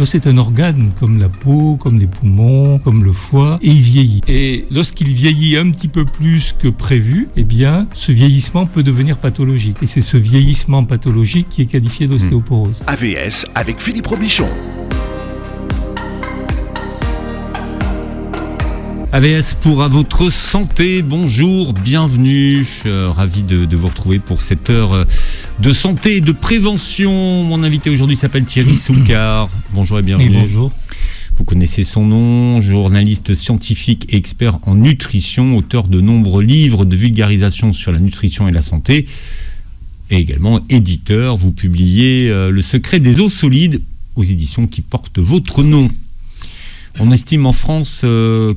C'est un organe comme la peau, comme les poumons, comme le foie, et il vieillit. Et lorsqu'il vieillit un petit peu plus que prévu, eh bien, ce vieillissement peut devenir pathologique. Et c'est ce vieillissement pathologique qui est qualifié d'ostéoporose. AVS avec Philippe Robichon. AVS pour À votre santé, bonjour, bienvenue, ravi de vous retrouver pour cette heure de santé et de prévention. Mon invité aujourd'hui s'appelle Thierry Soucard, bonjour et bienvenue. Et bonjour. Vous connaissez son nom, journaliste scientifique et expert en nutrition, auteur de nombreux livres de vulgarisation sur la nutrition et la santé, et également éditeur. Vous publiez Le secret des os solides aux éditions qui portent votre nom. On estime en France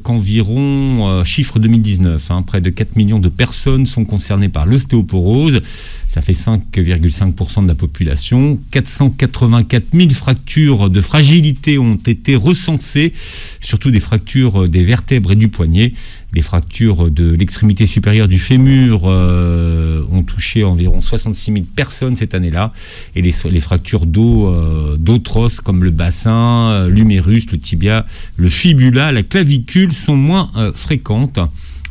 qu'environ, chiffre 2019, près de 4 millions de personnes sont concernées par l'ostéoporose. Ça fait 5,5% de la population. 484 000 fractures de fragilité ont été recensées, surtout des fractures des vertèbres et du poignet. Les fractures de l'extrémité supérieure du fémur ont touché environ 66 000 personnes cette année-là. Et les fractures d'autres os comme le bassin, l'humérus, le tibia, le fibula, la clavicule sont moins fréquentes.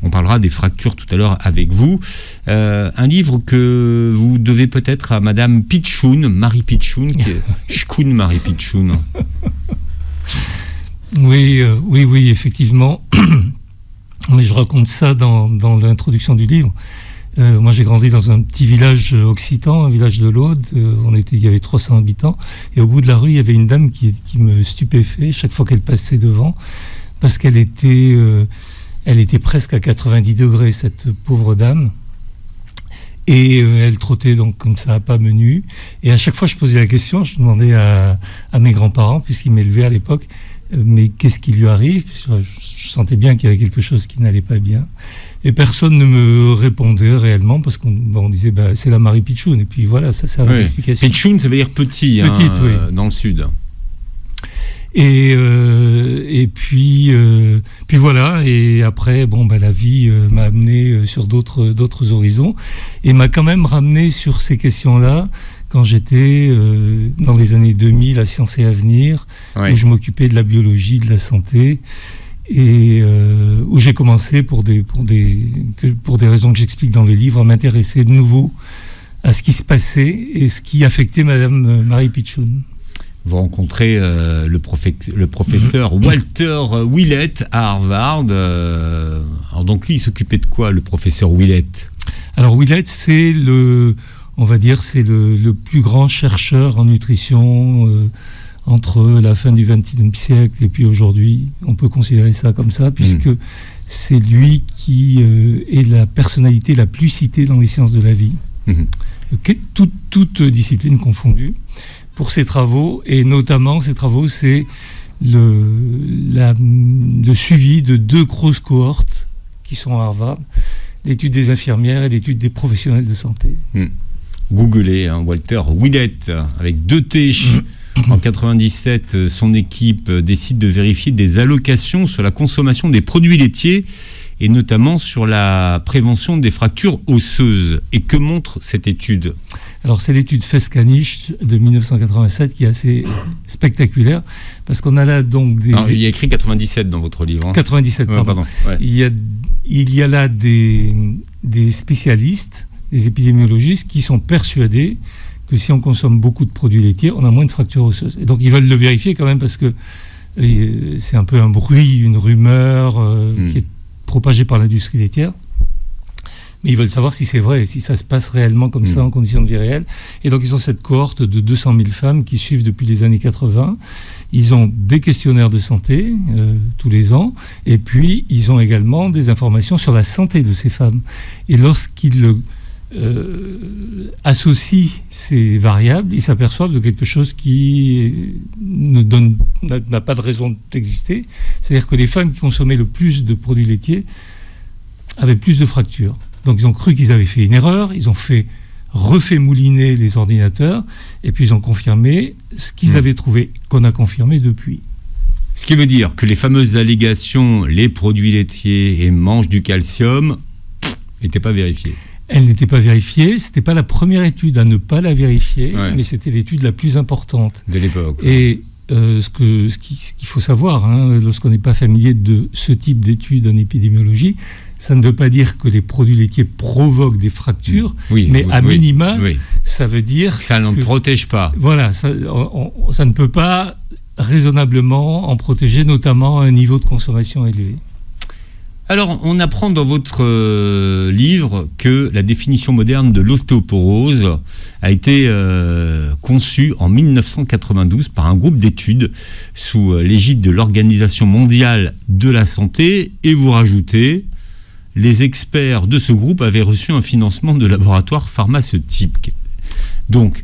On parlera des fractures tout à l'heure avec vous. Un livre que vous devez peut-être à Madame Pitchoun, Marie Pitchoun, qui est Shkoun Marie Pitchoun. Oui, effectivement. Mais je raconte ça dans l'introduction du livre. Moi, j'ai grandi dans un petit village occitan, un village de l'Aude. Il y avait 300 habitants. Et au bout de la rue, il y avait une dame qui me stupéfait chaque fois qu'elle passait devant, parce qu'elle était presque à 90 degrés, cette pauvre dame. Et elle trottait donc comme ça, à pas menu. Et à chaque fois, je posais la question, je demandais à mes grands-parents, puisqu'ils m'élevaient à l'époque, mais qu'est-ce qui lui arrive ? Je sentais bien qu'il y avait quelque chose qui n'allait pas bien. Et personne ne me répondait réellement, parce qu'on disait c'est la Marie Pitchoun. Et puis voilà, ça sert à l'explication. Pitchoun, ça veut dire petit, oui. Dans le sud. Et puis voilà. Et après, la vie m'a amené sur d'autres horizons, et m'a quand même ramené sur ces questions-là quand j'étais dans les années 2000 à Sciences et Avenir, où je m'occupais de la biologie, de la santé, et où j'ai commencé pour des raisons que j'explique dans le livre, à m'intéresser de nouveau à ce qui se passait et ce qui affectait Madame Marie Pitchoun. Vous rencontrez le professeur Walter Willett à Harvard. Alors donc lui, il s'occupait de quoi, le professeur Willett ? Alors Willett, c'est le plus grand chercheur en nutrition entre la fin du XXe siècle et puis aujourd'hui. On peut considérer ça comme ça, puisque c'est lui qui est la personnalité la plus citée dans les sciences de la vie, toute discipline confondue, pour ses travaux. Et notamment, ses travaux, c'est le suivi de 2 grosses cohortes qui sont à Harvard, l'étude des infirmières et l'étude des professionnels de santé. Googlez Walter Willett avec 2 T. En 97, son équipe décide de vérifier des allocations sur la consommation des produits laitiers et notamment sur la prévention des fractures osseuses. Et que montre cette étude ? Alors c'est l'étude Fescanich de 1987 qui est assez spectaculaire, parce qu'on a là donc des... Alors, il y a écrit 97 dans votre livre. 97, pardon. Ouais. Il y a là des spécialistes, des épidémiologistes qui sont persuadés que si on consomme beaucoup de produits laitiers, on a moins de fractures osseuses. Et donc ils veulent le vérifier quand même, parce que c'est un peu un bruit, une rumeur qui est propagée par l'industrie laitière. Mais ils veulent savoir si c'est vrai, si ça se passe réellement comme ça en conditions de vie réelle. Et donc ils ont cette cohorte de 200 000 femmes qui suivent depuis les années 80. Ils ont des questionnaires de santé tous les ans, et puis ils ont également des informations sur la santé de ces femmes. Et lorsqu'ils associent ces variables, ils s'aperçoivent de quelque chose qui n'a pas de raison d'exister. C'est-à-dire que les femmes qui consommaient le plus de produits laitiers avaient plus de fractures. Donc ils ont cru qu'ils avaient fait une erreur, ils ont refait mouliner les ordinateurs, et puis ils ont confirmé ce qu'ils avaient trouvé, qu'on a confirmé depuis. Ce qui veut dire que les fameuses allégations, les produits laitiers et mangent du calcium, n'étaient pas vérifiées. Elle n'était pas vérifiée, c'était pas la première étude à ne pas la vérifier, mais c'était l'étude la plus importante. De l'époque. Et ce qu'il faut savoir, lorsqu'on n'est pas familier de ce type d'études en épidémiologie, ça ne veut pas dire que les produits laitiers provoquent des fractures, mais à minima, ça veut dire ça n'en protège pas. Voilà, ça ne peut pas raisonnablement en protéger, notamment à un niveau de consommation élevé. Alors, on apprend dans votre livre que la définition moderne de l'ostéoporose a été conçue en 1992 par un groupe d'études sous l'égide de l'Organisation mondiale de la santé. Et vous rajoutez, les experts de ce groupe avaient reçu un financement de laboratoires pharmaceutiques. Donc,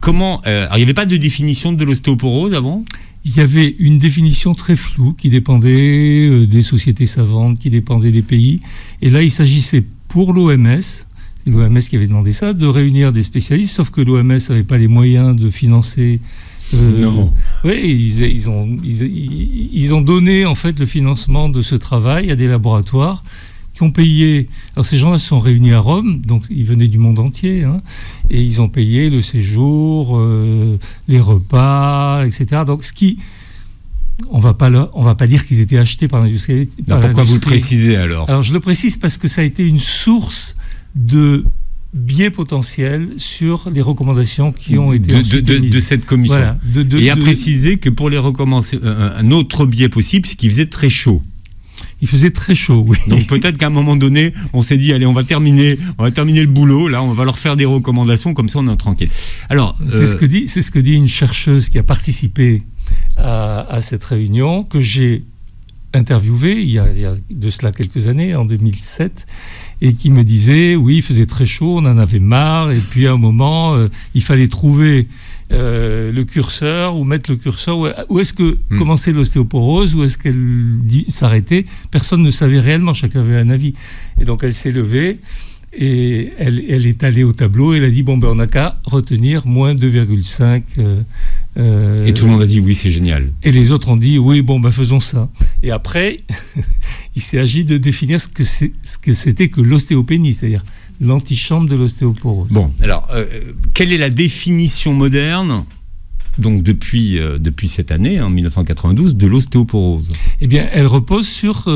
comment... alors, il n'y avait pas de définition de l'ostéoporose avant ? Il y avait une définition très floue qui dépendait des sociétés savantes, qui dépendait des pays. Et là, il s'agissait pour l'OMS, c'est l'OMS qui avait demandé ça, de réunir des spécialistes, sauf que l'OMS n'avait pas les moyens de financer... non. Oui, ils ont donné en fait le financement de ce travail à des laboratoires qui ont payé... Alors ces gens-là se sont réunis à Rome, donc ils venaient du monde entier, et ils ont payé le séjour, les repas, etc. Donc ce qui... On va pas dire qu'ils étaient achetés par l'industrie. Pourquoi vous le précisez alors ? Alors je le précise parce que ça a été une source de biais potentiels sur les recommandations qui ont été de cette commission. Voilà, et à préciser que pour les recommencer, un autre biais possible, c'est qu'il faisait très chaud. Il faisait très chaud, oui. Donc peut-être qu'à un moment donné, on s'est dit, allez, on va terminer le boulot, là, on va leur faire des recommandations, comme ça on est tranquille. Alors, c'est ce que dit une chercheuse qui a participé à cette réunion, que j'ai interviewée il y a de cela quelques années, en 2007, et qui me disait, oui, il faisait très chaud, on en avait marre, et puis à un moment, il fallait trouver... le curseur, ou mettre le curseur, où est-ce que commençait l'ostéoporose, où est-ce qu'elle s'arrêtait. Personne ne savait réellement, chacun avait un avis. Et donc elle s'est levée et elle est allée au tableau et elle a dit, on n'a qu'à retenir moins 2,5. Et tout le monde a dit oui, c'est génial. Et les autres ont dit oui, faisons ça. Et après, il s'est agi de définir ce que c'était que l'ostéopénie, c'est-à-dire l'antichambre de l'ostéoporose. Bon, alors, quelle est la définition moderne, donc depuis cette année, 1992, de l'ostéoporose ? Eh bien, elle repose sur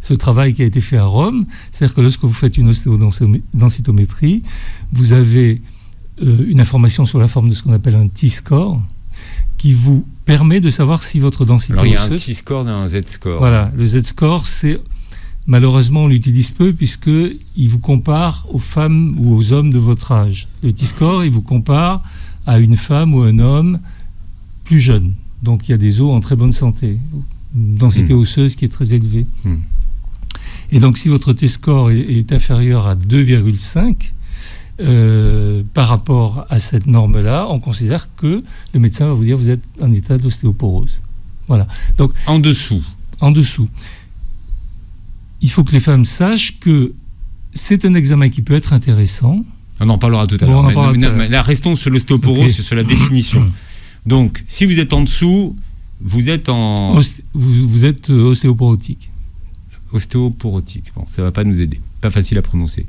ce travail qui a été fait à Rome. C'est-à-dire que lorsque vous faites une ostéodensitométrie, vous avez une information sur la forme de ce qu'on appelle un T-score, qui vous permet de savoir si votre densité osseuse... Alors, il y a un T-score et un Z-score. Voilà, le Z-score, c'est... Malheureusement, on l'utilise peu puisqu'il vous compare aux femmes ou aux hommes de votre âge. Le T-score, il vous compare à une femme ou un homme plus jeune. Donc, il y a des os en très bonne santé. Une densité osseuse qui est très élevée. Et donc, si votre T-score est inférieur à 2,5, par rapport à cette norme-là, on considère que le médecin va vous dire que vous êtes en état d'ostéoporose. Voilà. Donc, en dessous. Il faut que les femmes sachent que c'est un examen qui peut être intéressant. On en parlera tout à l'heure. Mais là, restons sur l'ostéoporose, sur la définition. Donc, si vous êtes en dessous, vous êtes en... Vous êtes ostéoporotique. Ostéoporotique. Bon, ça ne va pas nous aider. Pas facile à prononcer.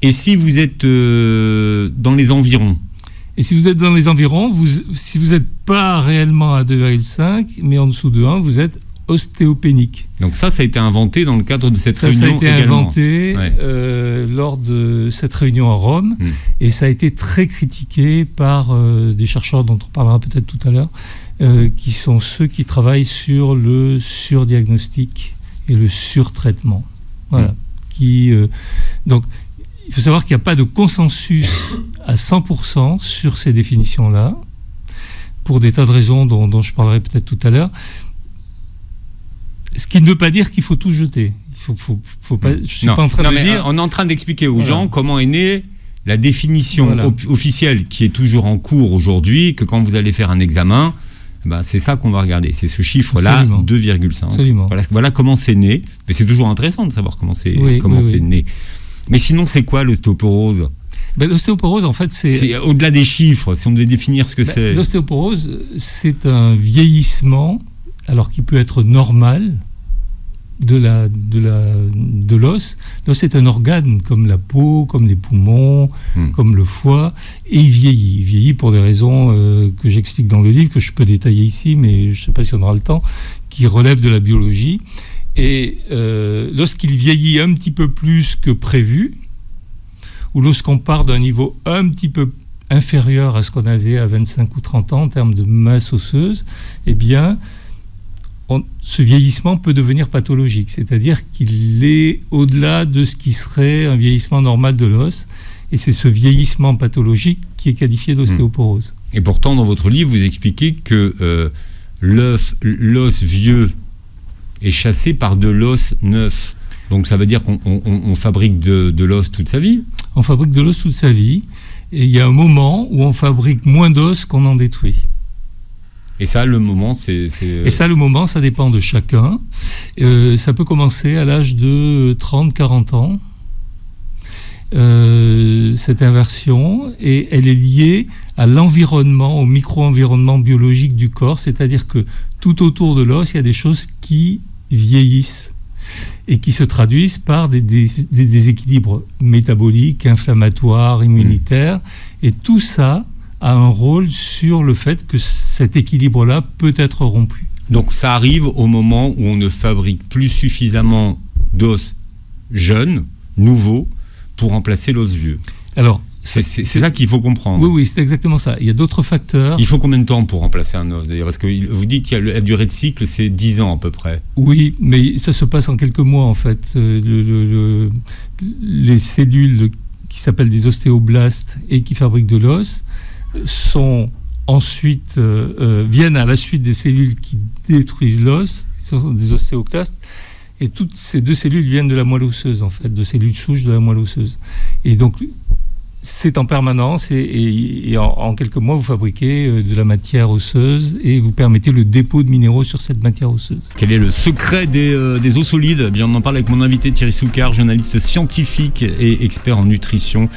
Et si vous êtes dans les environs ? Et si vous êtes dans les environs, si vous n'êtes pas réellement à 2,5, mais en dessous de 1, vous êtes ostéopénique. Donc ça a été inventé dans le cadre de cette réunion également. Ça a été inventé lors de cette réunion à Rome, et ça a été très critiqué par des chercheurs dont on parlera peut-être tout à l'heure, qui sont ceux qui travaillent sur le surdiagnostic et le surtraitement. Voilà. Donc, il faut savoir qu'il n'y a pas de consensus à 100% sur ces définitions-là, pour des tas de raisons dont je parlerai peut-être tout à l'heure. Ce qui ne veut pas dire qu'il faut tout jeter. Faut pas, je suis pas en train de dire... On est en train d'expliquer aux gens comment est née la définition officielle qui est toujours en cours aujourd'hui, que quand vous allez faire un examen, c'est ça qu'on va regarder. C'est ce chiffre-là, 2,5. Voilà comment c'est né. Mais c'est toujours intéressant de savoir comment c'est né. Mais sinon, c'est quoi l'ostéoporose ? L'ostéoporose, en fait, c'est au-delà des chiffres, si on devait définir ce que c'est. L'ostéoporose, c'est un vieillissement, alors qui peut être normal, de l'os. L'os est un organe comme la peau, comme les poumons, comme le foie, et il vieillit. Il vieillit pour des raisons que j'explique dans le livre, que je peux détailler ici, mais je ne sais pas si on aura le temps, qui relèvent de la biologie. Et lorsqu'il vieillit un petit peu plus que prévu, ou lorsqu'on part d'un niveau un petit peu inférieur à ce qu'on avait à 25 ou 30 ans en termes de masse osseuse, eh bien, ce vieillissement peut devenir pathologique, c'est-à-dire qu'il est au-delà de ce qui serait un vieillissement normal de l'os, et c'est ce vieillissement pathologique qui est qualifié d'ostéoporose. Et pourtant, dans votre livre, vous expliquez que l'os vieux est chassé par de l'os neuf. Donc ça veut dire qu'on fabrique de l'os toute sa vie ? On fabrique de l'os toute sa vie, et il y a un moment où on fabrique moins d'os qu'on en détruit. Et ça, le moment, Et ça, le moment, ça dépend de chacun. Ça peut commencer à l'âge de 30-40 ans, cette inversion, et elle est liée à l'environnement, au micro-environnement biologique du corps, c'est-à-dire que tout autour de l'os, il y a des choses qui vieillissent et qui se traduisent par des déséquilibres métaboliques, inflammatoires, immunitaires, et tout ça a un rôle sur le fait que cet équilibre-là peut être rompu. Donc ça arrive au moment où on ne fabrique plus suffisamment d'os jeunes, nouveaux, pour remplacer l'os vieux. Alors, c'est ça qu'il faut comprendre. Oui, c'est exactement ça. Il y a d'autres facteurs. Il faut combien de temps pour remplacer un os, d'ailleurs ? Parce que vous dites qu'il y a la durée de cycle, c'est 10 ans à peu près. Oui, mais ça se passe en quelques mois en fait. Les cellules qui s'appellent des ostéoblastes et qui fabriquent de l'os sont ensuite viennent à la suite des cellules qui détruisent l'os, ce sont des ostéoclastes, et toutes ces deux cellules viennent de la moelle osseuse en fait, de cellules souches de la moelle osseuse. Et donc c'est en permanence et en quelques mois vous fabriquez de la matière osseuse et vous permettez le dépôt de minéraux sur cette matière osseuse. Quel est le secret des os solides ? Eh bien, on en parle avec mon invité Thierry Soucard, journaliste scientifique et expert en nutrition,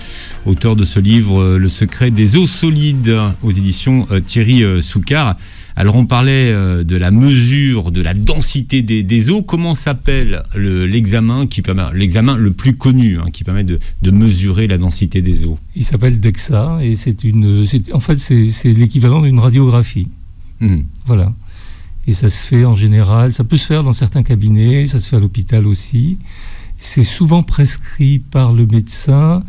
auteur de ce livre Le secret des os solides aux éditions Thierry Soucard. Alors on parlait de la mesure de la densité des os. Comment s'appelle l'examen le plus connu qui permet de mesurer la densité des os ? Il s'appelle DEXA et c'est l'équivalent d'une radiographie. Voilà. Et ça se fait en général, ça peut se faire dans certains cabinets, ça se fait à l'hôpital aussi. C'est souvent prescrit par le médecin.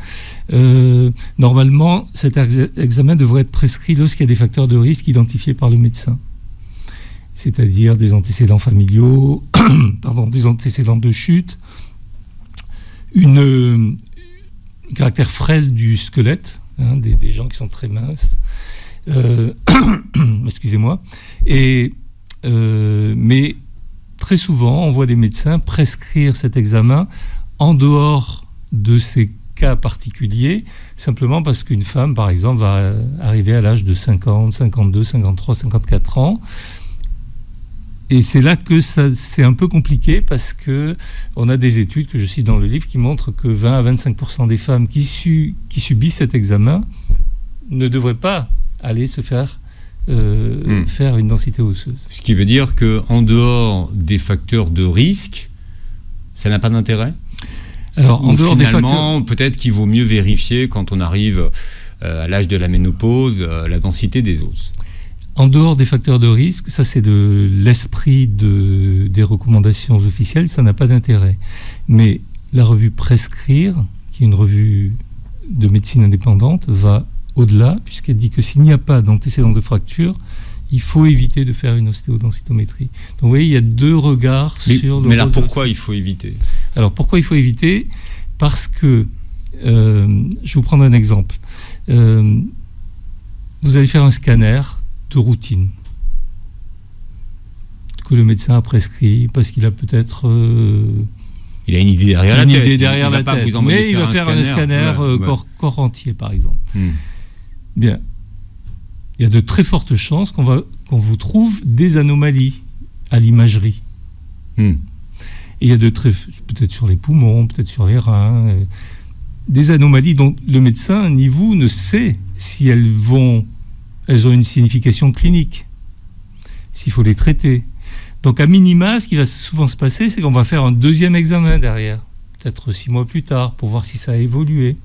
Normalement, cet examen devrait être prescrit lorsqu'il y a des facteurs de risque identifiés par le médecin. C'est-à-dire des antécédents familiaux, des antécédents de chute, un caractère frêle du squelette, des gens qui sont très minces. Excusez-moi. Mais très souvent, on voit des médecins prescrire cet examen en dehors de ces cas particuliers, simplement parce qu'une femme, par exemple, va arriver à l'âge de 50, 52, 53, 54 ans. Et c'est là que c'est un peu compliqué parce qu'on a des études que je cite dans le livre qui montrent que 20 à 25% des femmes qui subissent cet examen ne devraient pas aller se faire faire une densité osseuse. Ce qui veut dire qu'en dehors des facteurs de risque, ça n'a pas d'intérêt ? Alors, en dehors des facteurs, peut-être qu'il vaut mieux vérifier quand on arrive à l'âge de la ménopause la densité des os. En dehors des facteurs de risque, ça c'est de l'esprit des recommandations officielles, ça n'a pas d'intérêt. Mais la revue Prescrire, qui est une revue de médecine indépendante, va au-delà, puisqu'elle dit que s'il n'y a pas d'antécédent de fracture, il faut éviter de faire une ostéodensitométrie. Donc vous voyez, il y a deux regards sur le... Mais alors pourquoi il faut éviter ? Alors pourquoi il faut éviter ? Parce que, je vais vous prendre un exemple. Vous allez faire un scanner de routine que le médecin a prescrit parce qu'il a peut-être... il a une idée derrière la tête. Mais il va faire un scanner corps entier, par exemple. Bien. Il y a de très fortes chances qu'on vous trouve des anomalies à l'imagerie. Et il y a peut-être sur les poumons, peut-être sur les reins, des anomalies dont le médecin, ni vous, ne sait si elles ont une signification clinique, s'il faut les traiter. Donc à minima, ce qui va souvent se passer, c'est qu'on va faire un deuxième examen derrière, peut-être 6 mois plus tard, pour voir si ça a évolué.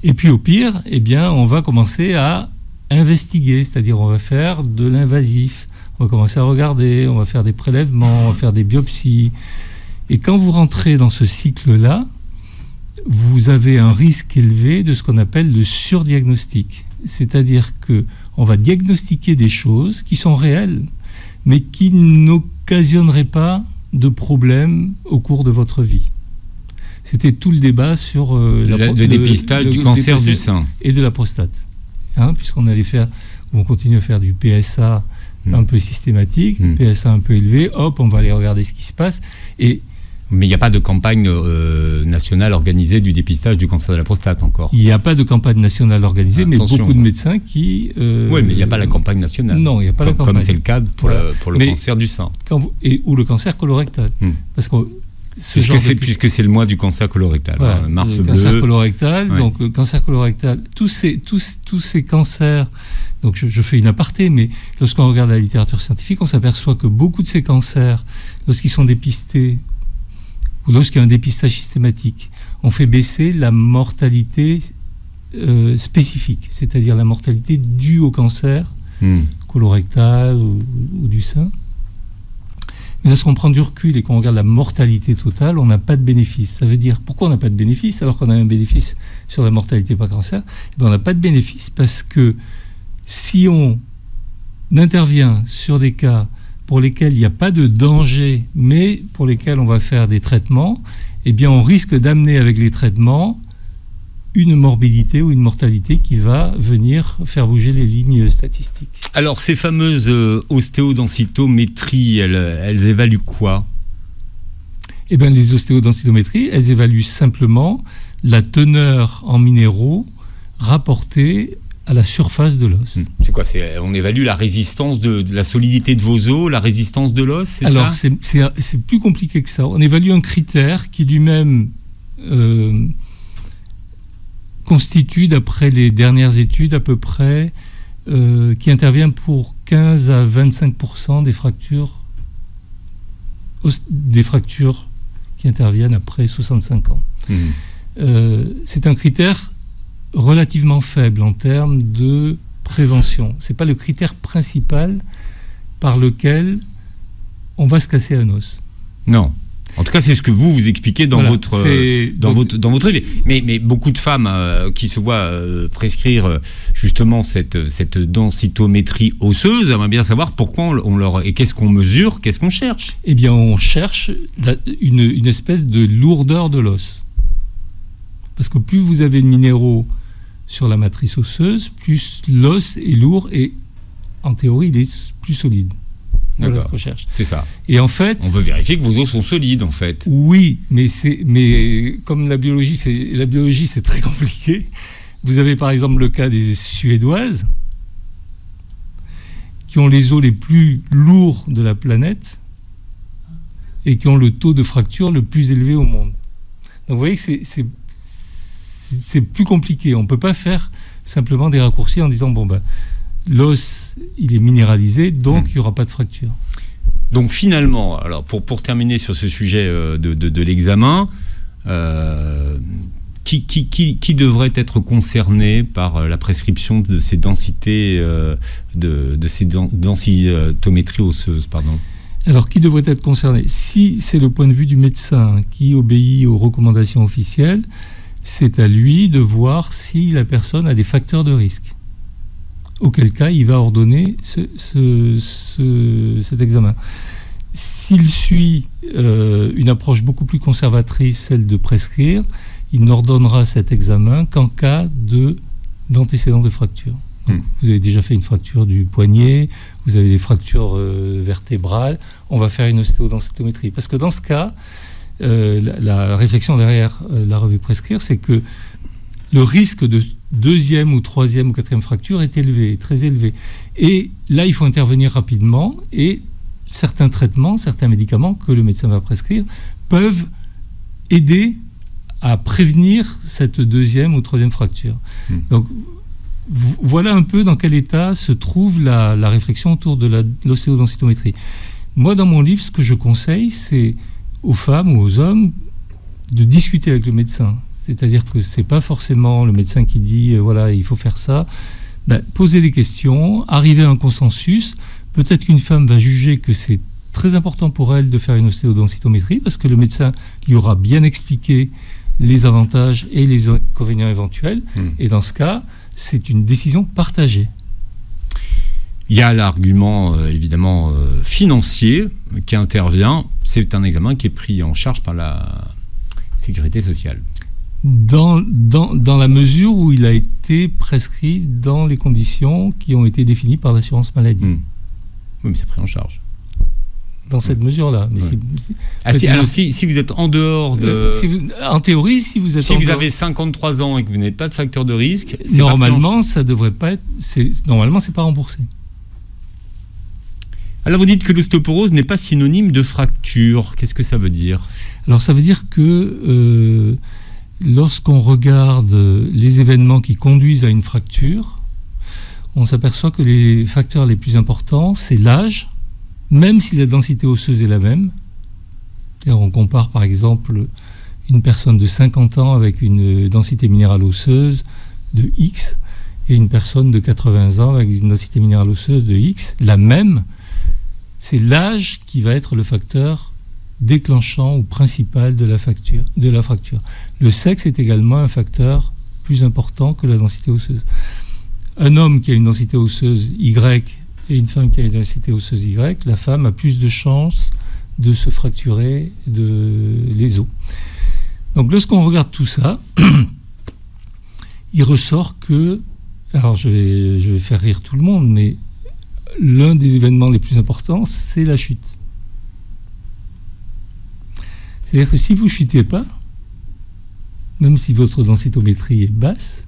Et puis au pire, eh bien, on va commencer à investiguer, c'est-à-dire on va faire de l'invasif, on va commencer à regarder, on va faire des prélèvements, on va faire des biopsies. Et quand vous rentrez dans ce cycle-là, vous avez un risque élevé de ce qu'on appelle le surdiagnostic. C'est-à-dire qu'on va diagnostiquer des choses qui sont réelles, mais qui n'occasionneraient pas de problème au cours de votre vie. C'était tout le débat sur le dépistage du cancer du sein et de la prostate, puisqu'on allait faire, on continue à faire du PSA un peu systématique, PSA un peu élevé, hop, on va aller regarder ce qui se passe. Mais il n'y a pas de campagne nationale organisée du dépistage du cancer de la prostate encore. Il n'y a pas de campagne nationale organisée, mais beaucoup de médecins qui... Oui, mais il n'y a pas la campagne nationale. Non, il n'y a pas la campagne. Comme c'est le cas pour le cancer du sein. Ou le cancer colorectal. Parce que puisque c'est le mois du cancer colorectal, voilà, mars le bleu. Cancer colorectal, donc le cancer colorectal, tous ces cancers, donc je fais une aparté, mais lorsqu'on regarde la littérature scientifique, on s'aperçoit que beaucoup de ces cancers, lorsqu'ils sont dépistés, ou lorsqu'il y a un dépistage systématique, on fait baisser la mortalité spécifique, c'est-à-dire la mortalité due au cancer colorectal ou du sein. Mais lorsqu'on prend du recul et qu'on regarde la mortalité totale, on n'a pas de bénéfice. Ça veut dire, pourquoi on n'a pas de bénéfice alors qu'on a un bénéfice sur la mortalité par cancer ? On n'a pas de bénéfice parce que si on intervient sur des cas pour lesquels il n'y a pas de danger, mais pour lesquels on va faire des traitements, eh bien on risque d'amener avec les traitements une morbidité ou une mortalité qui va venir faire bouger les lignes statistiques. Alors ces fameuses ostéodensitométries, elles évaluent quoi ? Eh bien les ostéodensitométries, elles évaluent simplement la teneur en minéraux rapportée à la surface de l'os. C'est quoi ? On évalue la résistance de la solidité de vos os, la résistance de l'os, c'est alors, ça ? Alors, c'est plus compliqué que ça. On évalue un critère qui lui-même constitue, d'après les dernières études, à peu près, qui intervient pour 15 à 25% des fractures qui interviennent après 65 ans. C'est un critère relativement faible en termes de prévention. Ce n'est pas le critère principal par lequel on va se casser un os. Non. En tout cas, c'est ce que vous expliquez dans votre livre. Mais beaucoup de femmes qui se voient prescrire justement cette densitométrie osseuse aimeraient bien savoir pourquoi et qu'est-ce qu'on mesure, qu'est-ce qu'on cherche. Eh bien, on cherche une espèce de lourdeur de l'os. Parce que plus vous avez de minéraux sur la matrice osseuse, plus l'os est lourd et, en théorie, il est plus solide. Voilà ce qu'on cherche. C'est ça. Et en fait, on veut vérifier que vos os sont solides, en fait. Oui, mais comme la biologie, c'est très compliqué. Vous avez par exemple le cas des Suédoises qui ont les os les plus lourds de la planète et qui ont le taux de fracture le plus élevé au monde. Donc vous voyez que c'est plus compliqué. On ne peut pas faire simplement des raccourcis en disant l'os, il est minéralisé, donc il n'y aura pas de fracture. Donc finalement, alors pour terminer sur ce sujet de l'examen, qui devrait être concerné par la prescription de ces densités, de ces densitométries osseuses, pardon ? Alors, qui devrait être concerné ? Si c'est le point de vue du médecin qui obéit aux recommandations officielles, c'est à lui de voir si la personne a des facteurs de risque. Auquel cas, il va ordonner cet examen. S'il suit une approche beaucoup plus conservatrice, celle de prescrire, il n'ordonnera cet examen qu'en cas d'antécédent de fracture. Donc, vous avez déjà fait une fracture du poignet, vous avez des fractures vertébrales, on va faire une ostéodensitométrie. Parce que dans ce cas, la réflexion derrière la revue Prescrire, c'est que le risque de deuxième ou troisième ou quatrième fracture est élevé, très élevé. Et là, il faut intervenir rapidement et certains traitements, certains médicaments que le médecin va prescrire peuvent aider à prévenir cette deuxième ou troisième fracture. Donc, voilà un peu dans quel état se trouve la réflexion autour de l'ostéodensitométrie. Moi, dans mon livre, ce que je conseille, c'est aux femmes ou aux hommes de discuter avec le médecin. C'est-à-dire que c'est pas forcément le médecin qui dit voilà, il faut faire ça. Poser des questions, arriver à un consensus. Peut-être qu'une femme va juger que c'est très important pour elle de faire une ostéodensitométrie parce que le médecin lui aura bien expliqué les avantages et les inconvénients éventuels. Et dans ce cas, c'est une décision partagée. Il y a l'argument évidemment financier qui intervient. C'est un examen qui est pris en charge par la sécurité sociale. Dans la mesure où il a été prescrit dans les conditions qui ont été définies par l'assurance maladie. Oui, mais c'est pris en charge. Dans cette mesure-là. Mais alors si vous êtes en dehors de... en théorie, si vous êtes si vous avez 53 ans et que vous n'êtes pas de facteur de risque... Normalement, ça devrait pas être... Normalement, c'est pas remboursé. Alors vous dites que l'ostéoporose n'est pas synonyme de fracture. Qu'est-ce que ça veut dire ? Alors ça veut dire que lorsqu'on regarde les événements qui conduisent à une fracture, on s'aperçoit que les facteurs les plus importants, c'est l'âge, même si la densité osseuse est la même. C'est-à-dire on compare par exemple une personne de 50 ans avec une densité minérale osseuse de X et une personne de 80 ans avec une densité minérale osseuse de X, la même. C'est l'âge qui va être le facteur déclenchant ou principal de la fracture. Le sexe est également un facteur plus important que la densité osseuse. Un homme qui a une densité osseuse Y et une femme qui a une densité osseuse Y, la femme a plus de chances de se fracturer les os. Donc lorsqu'on regarde tout ça, il ressort que, alors je vais faire rire tout le monde, mais l'un des événements les plus importants, c'est la chute. C'est-à-dire que si vous ne chutez pas, même si votre densitométrie est basse,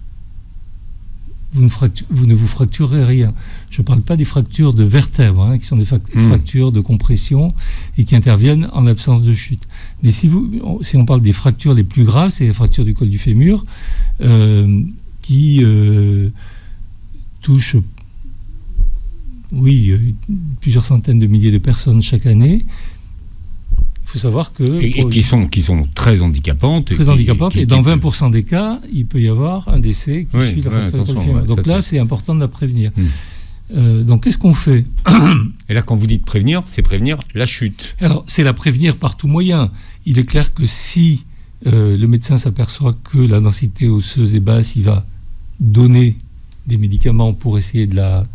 vous ne vous fracturez rien. Je ne parle pas des fractures de vertèbres, qui sont des fractures de compression et qui interviennent en absence de chute. Mais si on parle des fractures les plus graves, c'est les fractures du col du fémur qui touchent plusieurs centaines de milliers de personnes chaque année. Il faut savoir que... Et qui sont très handicapantes. Très handicapantes. Et dans 20% des cas, il peut y avoir un décès qui suit la fracture du col du fémur. Donc là, c'est important de la prévenir. Donc qu'est-ce qu'on fait ? Et là, quand vous dites prévenir, c'est prévenir la chute. Alors, c'est la prévenir par tout moyen. Il est clair que si le médecin s'aperçoit que la densité osseuse est basse, il va donner des médicaments pour essayer de la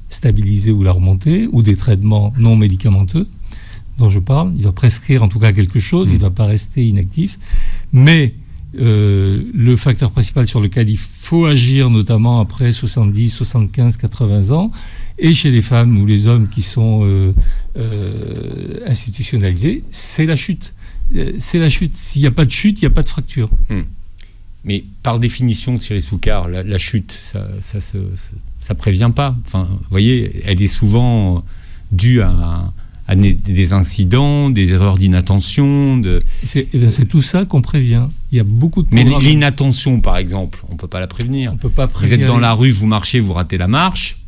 stabiliser ou la remonter, ou des traitements non médicamenteux dont je parle. Il va prescrire en tout cas quelque chose, il ne va pas rester inactif. Mais le facteur principal sur lequel il faut agir, notamment après 70, 75, 80 ans, et chez les femmes ou les hommes qui sont institutionnalisés, c'est la chute. C'est la chute. S'il n'y a pas de chute, il n'y a pas de fracture. Mais par définition, Thierry Soucard, la chute, ça prévient pas. Enfin, vous voyez, elle est souvent due à des incidents, des erreurs d'inattention. C'est tout ça qu'on prévient. Il y a beaucoup de programmes. Mais l'inattention, par exemple, on ne peut pas la prévenir. On peut pas prévenir. Vous êtes dans la rue, vous marchez, vous ratez la marche,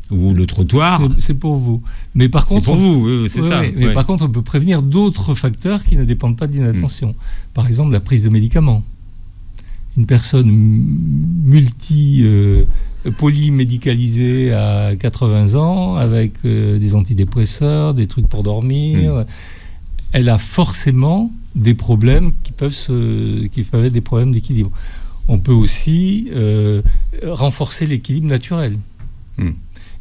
ou le trottoir. C'est pour vous. Mais par contre, c'est pour vous, c'est ça. Mais par contre, on peut prévenir d'autres facteurs qui ne dépendent pas de l'inattention. Par exemple, la prise de médicaments. Une personne polymédicalisée à 80 ans, avec des antidépresseurs, des trucs pour dormir, elle a forcément des problèmes qui peuvent être des problèmes d'équilibre. On peut aussi renforcer l'équilibre naturel.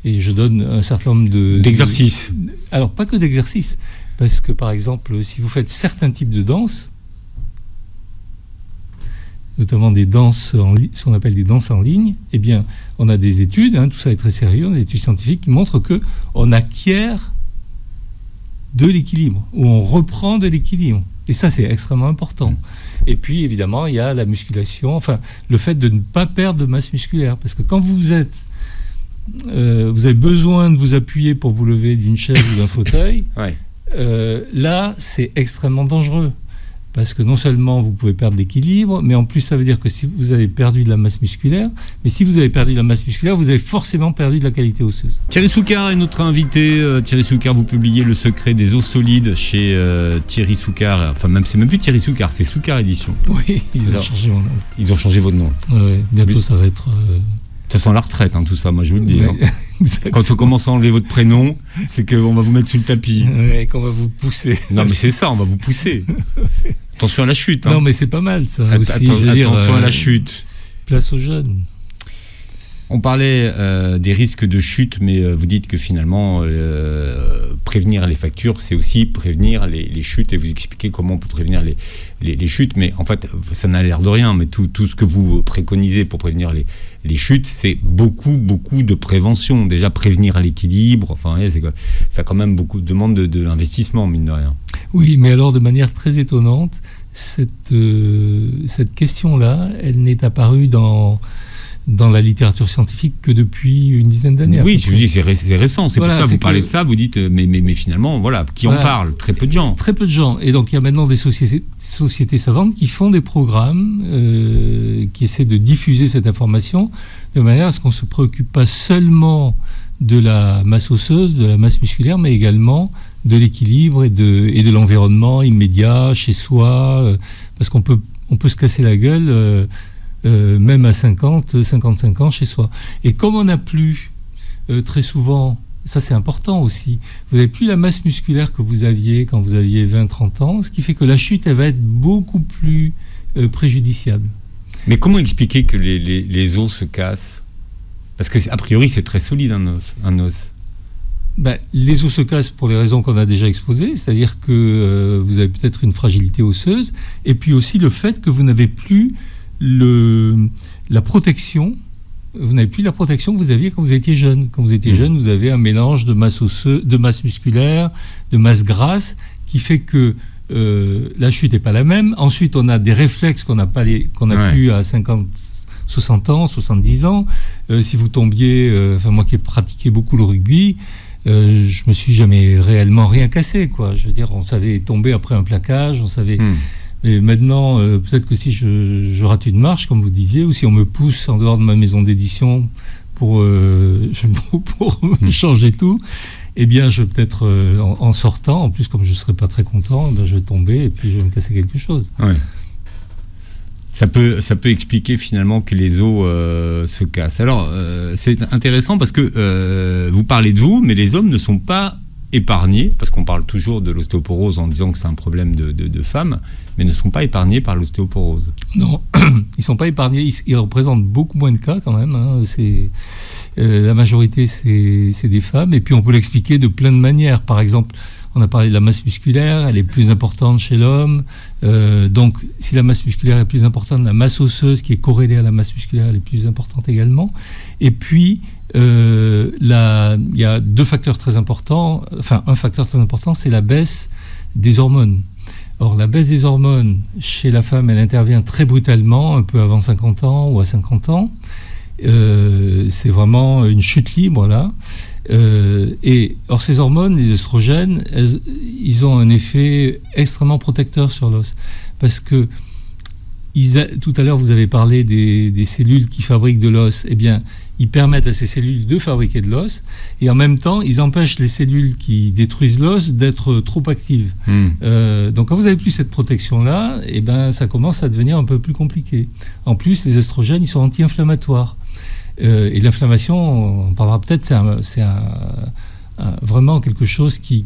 Et je donne un certain nombre d'exercices. Alors, pas que d'exercices, parce que, par exemple, si vous faites certains types de danses, notamment des danses, ce qu'on appelle des danses en ligne, eh bien, on a des études, tout ça est très sérieux, on a des études scientifiques qui montrent qu'on acquiert de l'équilibre, ou on reprend de l'équilibre. Et ça, c'est extrêmement important. Et puis, évidemment, il y a la musculation, enfin, le fait de ne pas perdre de masse musculaire. Parce que quand vous avez besoin de vous appuyer pour vous lever d'une chaise ou d'un fauteuil, là, c'est extrêmement dangereux. parce que non seulement vous pouvez perdre l'équilibre, mais en plus ça veut dire que si vous avez perdu de la masse musculaire, mais si vous avez perdu de la masse musculaire, vous avez forcément perdu de la qualité osseuse. Thierry Soucard est notre invité. Thierry Soucard, vous publiez Le secret des os solides chez Thierry Soucard. Enfin, c'est même plus Thierry Soucard, c'est Soucard Édition. Oui, ils ont changé mon nom. Ils ont changé votre nom. Ouais, bientôt ça va être... Ça sent la retraite, tout ça, moi je vous le dis. Ouais, Quand on commence à enlever votre prénom, c'est qu'on va vous mettre sur le tapis. Ouais, qu'on va vous pousser. Non, mais c'est ça, on va vous pousser. Attention à la chute. Non, mais c'est pas mal ça aussi. Attention à la chute. Place aux jeunes. On parlait des risques de chute, mais vous dites que finalement, prévenir les fractures, c'est aussi prévenir les chutes, et vous expliquez comment on peut prévenir les chutes, mais en fait, ça n'a l'air de rien, mais tout ce que vous préconisez pour prévenir les chutes, c'est beaucoup de prévention. Déjà, prévenir l'équilibre, enfin, ça quand même demande de l'investissement, mine de rien. Oui, mais alors de manière très étonnante, cette question-là, elle n'est apparue dans la littérature scientifique que depuis une dizaine d'années. Oui, je vous dis, c'est récent. C'est voilà, pour ça que vous parlez de ça, vous dites, mais finalement, voilà, qui en parle? Très peu de gens. Très peu de gens. Et donc, il y a maintenant des sociétés savantes qui font des programmes qui essaient de diffuser cette information de manière à ce qu'on ne se préoccupe pas seulement de la masse osseuse, de la masse musculaire, mais également de l'équilibre et de l'environnement immédiat, chez soi, parce qu'on peut se casser la gueule même à 55 ans chez soi. Et comme on n'a plus très souvent, ça c'est important aussi, vous n'avez plus la masse musculaire que vous aviez quand vous aviez 20-30 ans, ce qui fait que la chute, elle va être beaucoup plus préjudiciable. Mais comment expliquer que les os se cassent? Parce que a priori c'est très solide un os. Les os se cassent pour les raisons qu'on a déjà exposées, c'est-à-dire que vous avez peut-être une fragilité osseuse, et puis aussi le fait que vous n'avez plus la protection, vous n'avez plus la protection que vous aviez quand vous étiez jeune. Quand vous étiez jeune, vous avez un mélange de masse osseuse, de masse musculaire, de masse grasse, qui fait que la chute n'est pas la même. Ensuite, on a des réflexes qu'on n'a plus à 50, 60 ans, 70 ans. Si vous tombiez, moi qui ai pratiqué beaucoup le rugby, je me suis jamais réellement rien cassé, quoi. Je veux dire, on savait tomber après un plaquage, on savait... Et maintenant, peut-être que si je rate une marche, comme vous disiez, ou si on me pousse en dehors de ma maison d'édition pour changer tout, eh bien, je vais peut-être, en sortant, en plus, comme je ne serai pas très content, je vais tomber et puis je vais me casser quelque chose. Ouais. Ça peut expliquer finalement que les os se cassent. Alors, c'est intéressant parce que vous parlez de vous, mais les hommes ne sont pas épargnés, parce qu'on parle toujours de l'ostéoporose en disant que c'est un problème de femmes, mais ne sont pas épargnés par l'ostéoporose. Non, ils ne sont pas épargnés, ils représentent beaucoup moins de cas quand même, la majorité c'est des femmes, et puis on peut l'expliquer de plein de manières. Par exemple, on a parlé de la masse musculaire, elle est plus importante chez l'homme, donc si la masse musculaire est plus importante, la masse osseuse qui est corrélée à la masse musculaire, elle est plus importante également, et puis il y a deux facteurs très importants, un facteur très important, c'est la baisse des hormones. Or, la baisse des hormones chez la femme, elle intervient très brutalement, un peu avant 50 ans ou à 50 ans. C'est vraiment une chute libre, là. Or, ces hormones, les œstrogènes, ils ont un effet extrêmement protecteur sur l'os. Parce que, tout à l'heure, vous avez parlé des cellules qui fabriquent de l'os. Eh bien, ils permettent à ces cellules de fabriquer de l'os, et en même temps, ils empêchent les cellules qui détruisent l'os d'être trop actives. Donc, quand vous n'avez plus cette protection-là, eh ben, ça commence à devenir un peu plus compliqué. En plus, les œstrogènes, ils sont anti-inflammatoires. Et l'inflammation, on parlera peut-être, c'est vraiment quelque chose qui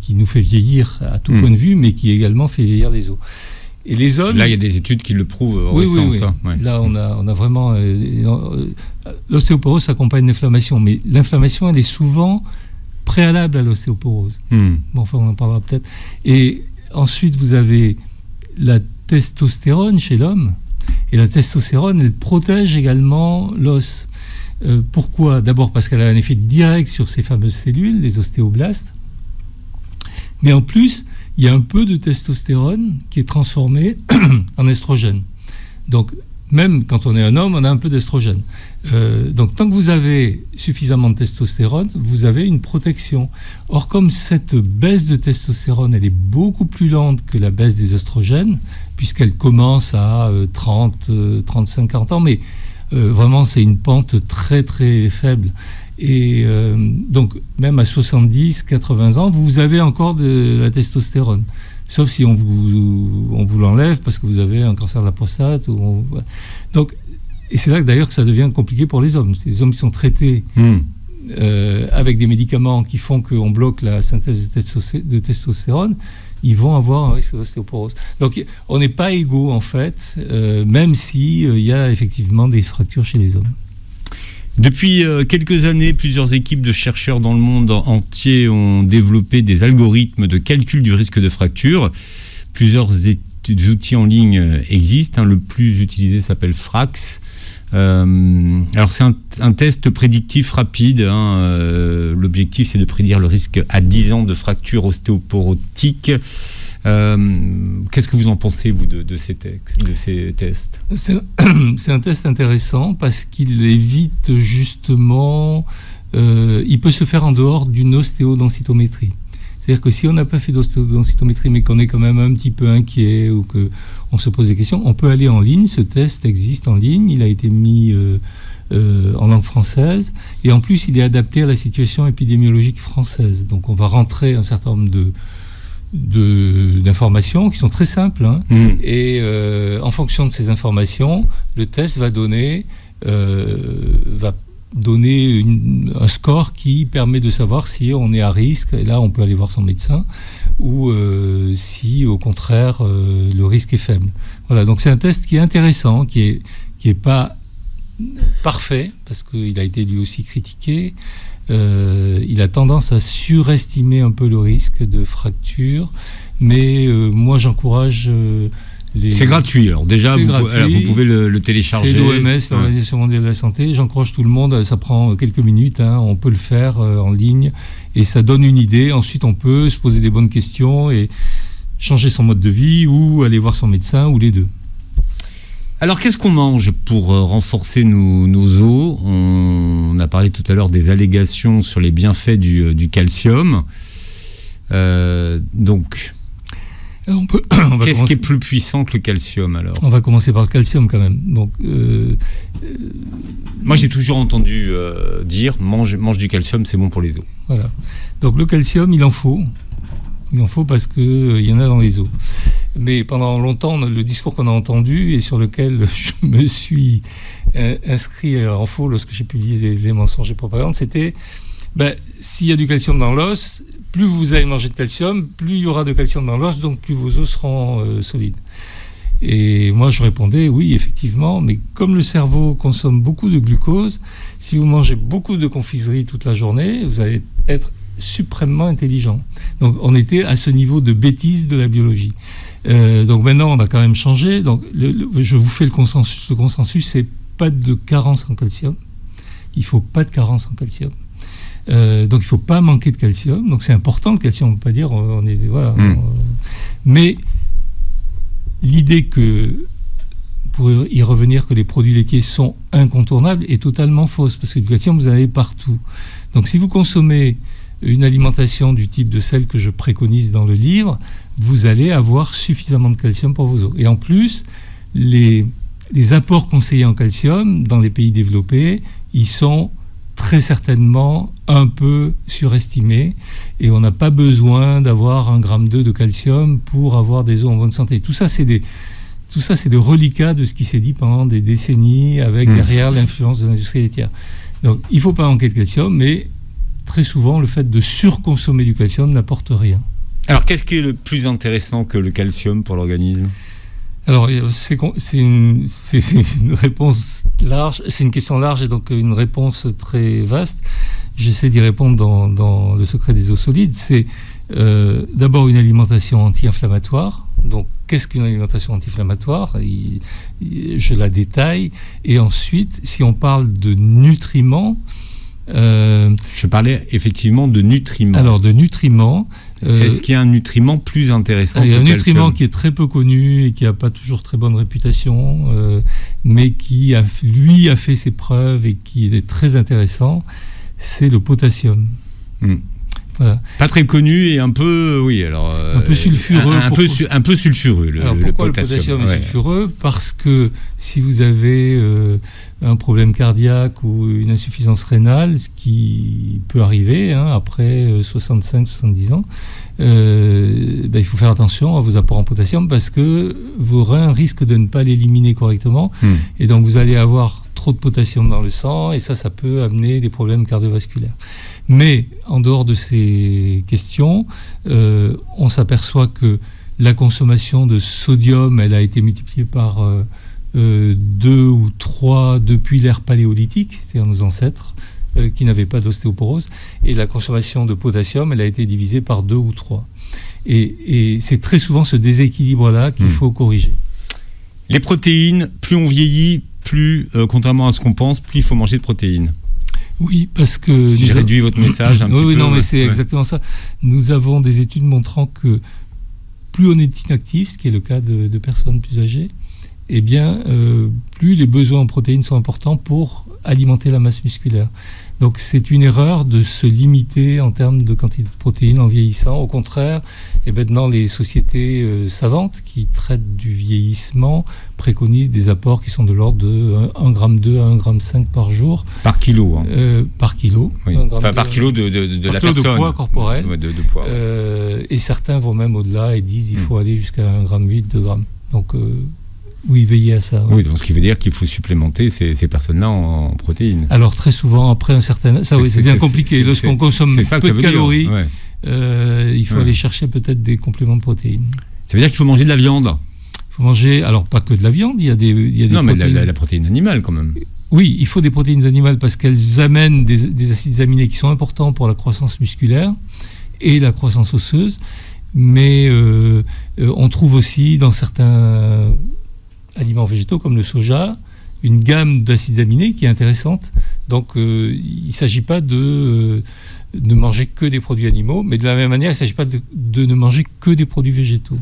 nous fait vieillir à tout point de vue, mais qui également fait vieillir les os. Et les hommes, là, il y a des études qui le prouvent récentes. Oui. Ouais. Là, on a vraiment... l'ostéoporose s'accompagne d'inflammation, mais l'inflammation, elle est souvent préalable à l'ostéoporose. Bon, enfin, on en parlera peut-être. Et ensuite, vous avez la testostérone chez l'homme. Et la testostérone, elle protège également l'os. Pourquoi ? D'abord parce qu'elle a un effet direct sur ces fameuses cellules, les ostéoblastes. Mais en plus, il y a un peu de testostérone qui est transformé en estrogène. Donc, même quand on est un homme, on a un peu d'estrogène. Donc tant que vous avez suffisamment de testostérone, vous avez une protection. Or, comme cette baisse de testostérone, elle est beaucoup plus lente que la baisse des estrogènes, puisqu'elle commence à 30, 35, 40 ans, mais vraiment c'est une pente très très faible. Et donc même à 70, 80 ans, vous avez encore de la testostérone. Sauf si on vous l'enlève parce que vous avez un cancer de la prostate. Donc, et c'est là d'ailleurs que ça devient compliqué pour les hommes. Les hommes qui sont traités avec des médicaments qui font qu'on bloque la synthèse de testostérone, ils vont avoir un risque d'ostéoporose. Donc on n'est pas égaux en fait, même s'il y a effectivement des fractures chez les hommes. Depuis quelques années, plusieurs équipes de chercheurs dans le monde entier ont développé des algorithmes de calcul du risque de fracture. Plusieurs outils en ligne existent. Le plus utilisé s'appelle Frax. Alors c'est un test prédictif rapide. L'objectif, c'est de prédire le risque à 10 ans de fracture ostéoporotique. Qu'est-ce que vous en pensez, vous, de ces tests ? C'est un test intéressant parce qu'il évite justement... il peut se faire en dehors d'une ostéodensitométrie. C'est-à-dire que si on n'a pas fait d'ostéodensitométrie, mais qu'on est quand même un petit peu inquiet ou qu'on se pose des questions, on peut aller en ligne. Ce test existe en ligne. Il a été mis en langue française. Et en plus, il est adapté à la situation épidémiologique française. Donc on va rentrer un certain nombre d'informations qui sont très simples, et en fonction de ces informations, le test va donner un score qui permet de savoir si on est à risque, et là on peut aller voir son médecin, ou si au contraire le risque est faible. Voilà, donc c'est un test qui est intéressant, qui est pas parfait parce qu'il a été lui aussi critiqué. Il a tendance à surestimer un peu le risque de fracture, mais moi j'encourage C'est gratuit, alors déjà vous pouvez le télécharger. C'est l'OMS, l'Organisation mondiale de la santé. J'encourage tout le monde, ça prend quelques minutes, on peut le faire en ligne et ça donne une idée. Ensuite on peut se poser des bonnes questions et changer son mode de vie ou aller voir son médecin ou les deux. Alors, qu'est-ce qu'on mange pour renforcer nos os ? On a parlé tout à l'heure des allégations sur les bienfaits du calcium. Donc, qu'est-ce qui est plus puissant que le calcium alors ? On va commencer par le calcium quand même. Donc, moi, j'ai toujours entendu dire mange du calcium, c'est bon pour les os. Voilà. Donc, le calcium, il en faut. Il en faut parce qu'il y en a dans les os. Mais pendant longtemps, le discours qu'on a entendu et sur lequel je me suis inscrit en faux lorsque j'ai publié les mensonges et propagandes, c'était s'il y a du calcium dans l'os, plus vous allez manger de calcium, plus il y aura de calcium dans l'os, donc plus vos os seront solides. Et moi, je répondais oui, effectivement, mais comme le cerveau consomme beaucoup de glucose, si vous mangez beaucoup de confiserie toute la journée, vous allez être suprêmement intelligent. Donc on était à ce niveau de bêtise de la biologie. Donc maintenant on a quand même changé. Donc je vous fais le consensus. Le consensus, c'est pas de carence en calcium. Il faut pas de carence en calcium. Donc il faut pas manquer de calcium. Donc c'est important le calcium. On peut pas dire mais l'idée que pour y revenir que les produits laitiers sont incontournables est totalement fausse parce que du calcium vous en avez partout. Donc si vous consommez une alimentation du type de celle que je préconise dans le livre, vous allez avoir suffisamment de calcium pour vos os. Et en plus, les apports conseillés en calcium dans les pays développés, ils sont très certainement un peu surestimés et on n'a pas besoin d'avoir 1,2 g de calcium pour avoir des os en bonne santé. Tout ça, c'est le reliquat de ce qui s'est dit pendant des décennies avec derrière l'influence de l'industrie laitière. Donc, il ne faut pas manquer de calcium, mais très souvent, le fait de surconsommer du calcium n'apporte rien. Alors, qu'est-ce qui est le plus intéressant que le calcium pour l'organisme ? Alors, c'est une réponse large, c'est une question large et donc une réponse très vaste. J'essaie d'y répondre dans Le secret des os solides. C'est d'abord une alimentation anti-inflammatoire. Donc, qu'est-ce qu'une alimentation anti-inflammatoire ? Je la détaille. Et ensuite, si on parle de nutriments... Je parlais effectivement de nutriments. Alors, de nutriments... Est-ce qu'il y a un nutriment plus intéressant que le calcium ? Il y a un nutriment qui est très peu connu et qui n'a pas toujours très bonne réputation, mais qui a fait ses preuves et qui est très intéressant, c'est le potassium. Voilà. Pas très connu et un peu, un peu sulfureux. Un peu sulfureux, pourquoi le potassium est sulfureux ? Parce que si vous avez un problème cardiaque ou une insuffisance rénale, ce qui peut arriver après 65-70 ans, il faut faire attention à vos apports en potassium parce que vos reins risquent de ne pas l'éliminer correctement. Et donc vous allez avoir trop de potassium dans le sang et ça peut amener des problèmes cardiovasculaires. Mais en dehors de ces questions, on s'aperçoit que la consommation de sodium, elle a été multipliée par 2 ou 3 depuis l'ère paléolithique, c'est-à-dire nos ancêtres qui n'avaient pas d'ostéoporose, et la consommation de potassium, elle a été divisée par 2 ou 3. Et c'est très souvent ce déséquilibre-là qu'il faut corriger. Les protéines, plus on vieillit, plus, contrairement à ce qu'on pense, plus il faut manger de protéines. Oui, parce que... Si je réduis votre message un petit peu... Oui, non, mais c'est exactement ça. Nous avons des études montrant que plus on est inactif, ce qui est le cas de personnes plus âgées, eh bien, plus les besoins en protéines sont importants pour alimenter la masse musculaire. Donc c'est une erreur de se limiter en termes de quantité de protéines en vieillissant. Au contraire, et maintenant les sociétés savantes qui traitent du vieillissement préconisent des apports qui sont de l'ordre de 1,2 g à 1,5 g par jour. Par kilo. Par kilo. Oui. Enfin par kilo de la personne. De poids corporel. De poids. Et certains vont même au-delà et disent qu'il faut aller jusqu'à 1,8 g, 2 g. Donc... oui, veiller à ça. Oui, donc ce qui veut dire qu'il faut supplémenter ces personnes-là en protéines. Alors très souvent, après un certain... c'est bien compliqué. Lorsqu'on consomme peu de calories, il faut aller chercher peut-être des compléments de protéines. Ça veut dire qu'il faut manger de la viande. Il faut manger, alors pas que de la viande, il y a des non, protéines. Mais la protéine animale quand même. Oui, il faut des protéines animales parce qu'elles amènent des acides aminés qui sont importants pour la croissance musculaire et la croissance osseuse. Mais on trouve aussi dans certains... aliments végétaux comme le soja, une gamme d'acides aminés qui est intéressante. Donc il ne s'agit pas de ne manger que des produits animaux, mais de la même manière, il ne s'agit pas de ne manger que des produits végétaux.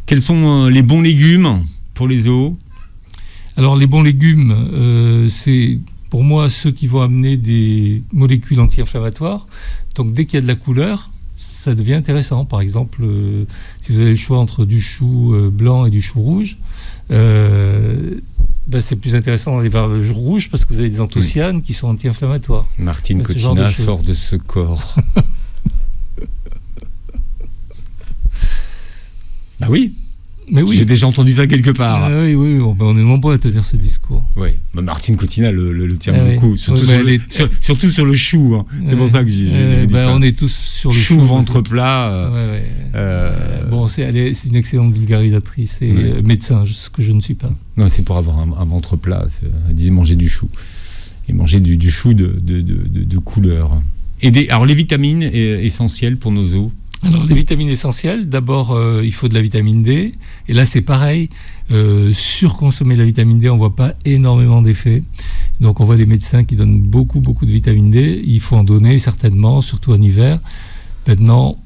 Quels sont les bons légumes pour les os ? Alors les bons légumes, c'est pour moi ceux qui vont amener des molécules anti-inflammatoires. Donc dès qu'il y a de la couleur, ça devient intéressant. Par exemple, si vous avez le choix entre du chou blanc et du chou rouge, c'est plus intéressant d'aller vers le rouge parce que vous avez des anthocyanes qui sont anti-inflammatoires. Martine Cotina sort de ce corps. Bah oui. Mais oui. J'ai déjà entendu ça quelque part. Oui, on est nombreux à tenir ce discours. Oui, Martine Cotina le tient beaucoup, surtout sur le chou. C'est pour ça que j'ai dit ça. On est tous sur le chou. Ventre plat. C'est une excellente vulgarisatrice et médecin, ce que je ne suis pas. Non, c'est pour avoir un ventre plat. Elle disait manger du chou. Et manger du chou de couleur. Alors les vitamines essentielles pour nos os. Alors les vitamines essentielles, d'abord il faut de la vitamine D, et là c'est pareil, surconsommer de la vitamine D, on ne voit pas énormément d'effets, donc on voit des médecins qui donnent beaucoup de vitamine D, il faut en donner certainement, surtout en hiver. Maintenant,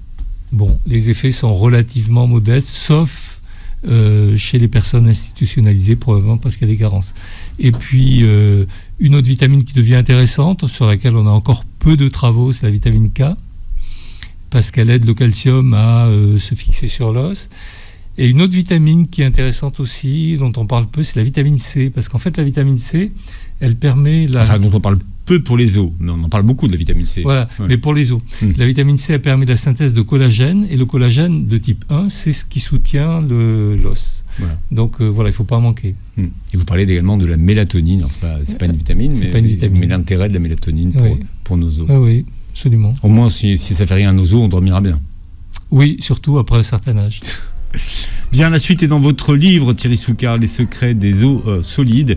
les effets sont relativement modestes, sauf chez les personnes institutionnalisées, probablement parce qu'il y a des carences. Et puis une autre vitamine qui devient intéressante, sur laquelle on a encore peu de travaux, c'est la vitamine K, parce qu'elle aide le calcium à se fixer sur l'os. Et une autre vitamine qui est intéressante aussi, dont on parle peu, c'est la vitamine C, parce qu'en fait la vitamine C, elle permet... dont on parle peu pour les os, mais on en parle beaucoup de la vitamine C. Voilà, mais pour les os. La vitamine C, elle permet la synthèse de collagène, et le collagène de type 1, c'est ce qui soutient l'os. Voilà. Donc il ne faut pas en manquer. Et vous parlez également de la mélatonine, alors c'est pas une vitamine, mais l'intérêt de la mélatonine pour nos os. Oui. Absolument. Au moins, si ça ne fait rien à nos os, on dormira bien. Oui, surtout après un certain âge. Bien, la suite est dans votre livre, Thierry Soucard, Les secrets des os solides.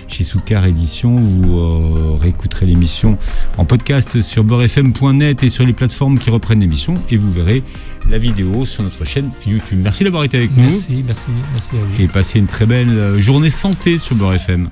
Chez Soucard Édition, vous réécouterez l'émission en podcast sur beurrefm.net et sur les plateformes qui reprennent l'émission. Et vous verrez la vidéo sur notre chaîne YouTube. Merci d'avoir été avec nous. Merci à vous. Et passez une très belle journée santé sur Beurre FM.